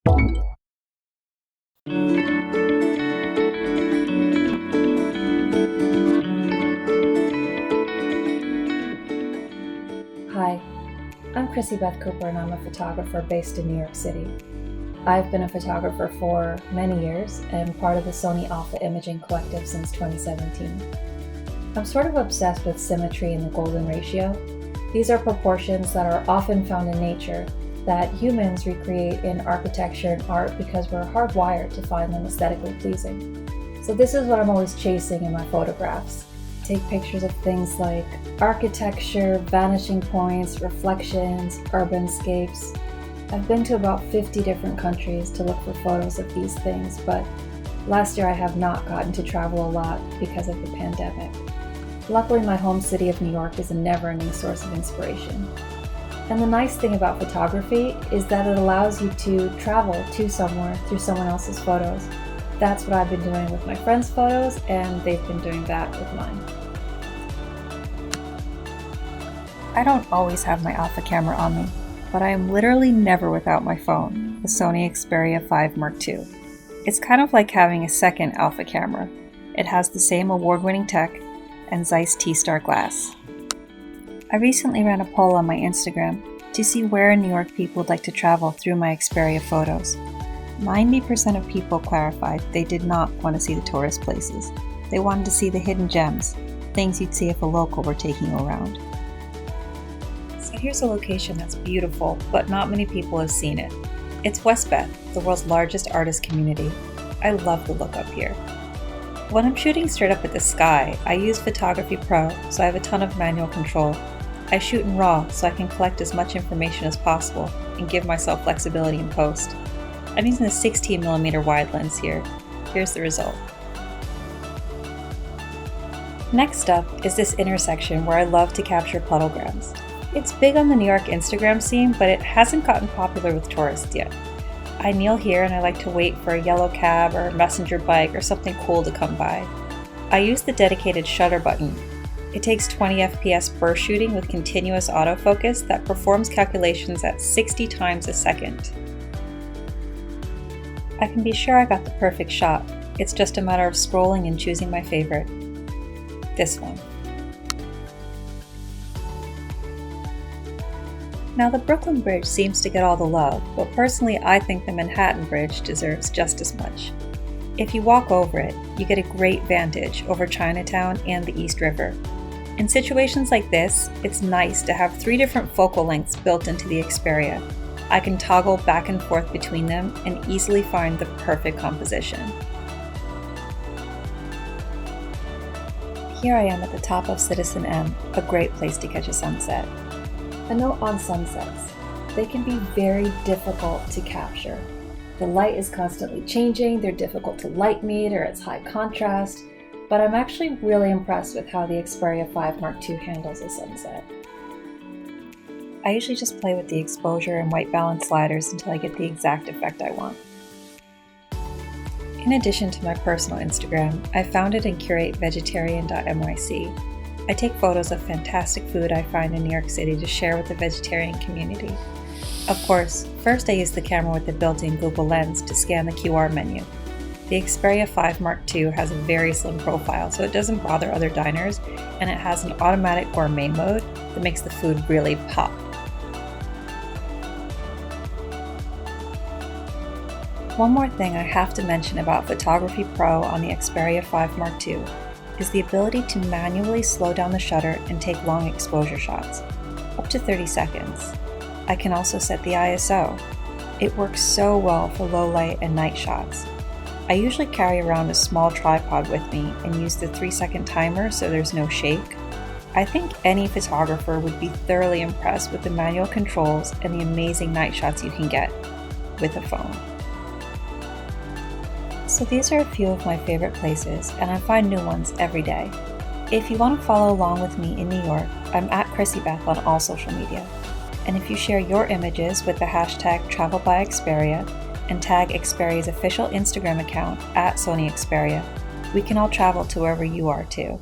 Hi, I'm Crissi Beth Cooper and I'm a photographer based in New York City. I've been a photographer for many years and part of the Sony Alpha Imaging Collective since 2017. I'm sort of obsessed with symmetry and the golden ratio. These are proportions that are often found in nature that humans recreate in architecture and art because we're hardwired to find them aesthetically pleasing. So this is what I'm always chasing in my photographs. Take pictures of things like architecture, vanishing points, reflections, urbanscapes. I've been to about 50 different countries to look for photos of these things, but last year I have not gotten to travel a lot because of the pandemic. Luckily, my home city of New York is a never-ending source of inspiration. And the nice thing about photography is that it allows you to travel to somewhere through someone else's photos. That's what I've been doing with my friends' photos, and they've been doing that with mine. I don't always have my Alpha camera on me, but I am literally never without my phone, the Sony Xperia 5 Mark II. It's kind of like having a second Alpha camera. It has the same award-winning tech and Zeiss T-Star glass. I recently ran a poll on my Instagram to see where in New York people would like to travel through my Xperia photos. 90% of people clarified they did not want to see the tourist places. They wanted to see the hidden gems, things you'd see if a local were taking you around. So here's a location that's beautiful, but not many people have seen it. It's West Beth, the world's largest artist community. I love the look up here. When I'm shooting straight up at the sky, I use Photography Pro, so I have a ton of manual control. I shoot in RAW, so I can collect as much information as possible and give myself flexibility in post. I'm using a 16mm wide lens here. Here's the result. Next up is this intersection where I love to capture puddlegrams. It's big on the New York Instagram scene, but it hasn't gotten popular with tourists yet. I kneel here and I like to wait for a yellow cab or a messenger bike or something cool to come by. I use the dedicated shutter button. It takes 20 FPS burst shooting with continuous autofocus that performs calculations at 60 times a second. I can be sure I got the perfect shot. It's just a matter of scrolling and choosing my favorite. This one. Now the Brooklyn Bridge seems to get all the love, but personally I think the Manhattan Bridge deserves just as much. If you walk over it, you get a great vantage over Chinatown and the East River. In situations like this, it's nice to have 3 different focal lengths built into the Xperia. I can toggle back and forth between them and easily find the perfect composition. Here I am at the top of Citizen M, a great place to catch a sunset. A note on sunsets. They can be very difficult to capture. The light is constantly changing, they're difficult to light meet or it's high contrast, but I'm actually really impressed with how the Xperia 5 Mark II handles a sunset. I usually just play with the exposure and white balance sliders until I get the exact effect I want. In addition to my personal Instagram, I founded and curate vegetarian.nyc. I take photos of fantastic food I find in New York City to share with the vegetarian community. Of course, first I use the camera with the built-in Google Lens to scan the QR menu. The Xperia 5 Mark II has a very slim profile, so it doesn't bother other diners, and it has an automatic gourmet mode that makes the food really pop. One more thing I have to mention about Photography Pro on the Xperia 5 Mark II is the ability to manually slow down the shutter and take long exposure shots, up to 30 seconds. I can also set the ISO. It works so well for low light and night shots. I usually carry around a small tripod with me and use the 3-second timer so there's no shake. I think any photographer would be thoroughly impressed with the manual controls and the amazing night shots you can get with a phone. So these are a few of my favorite places, and I find new ones every day. If you want to follow along with me in New York, I'm at Crissi Beth on all social media. And if you share your images with the hashtag #TravelByXperia and tag Xperia's official Instagram account at Sony Xperia, we can all travel to wherever you are too.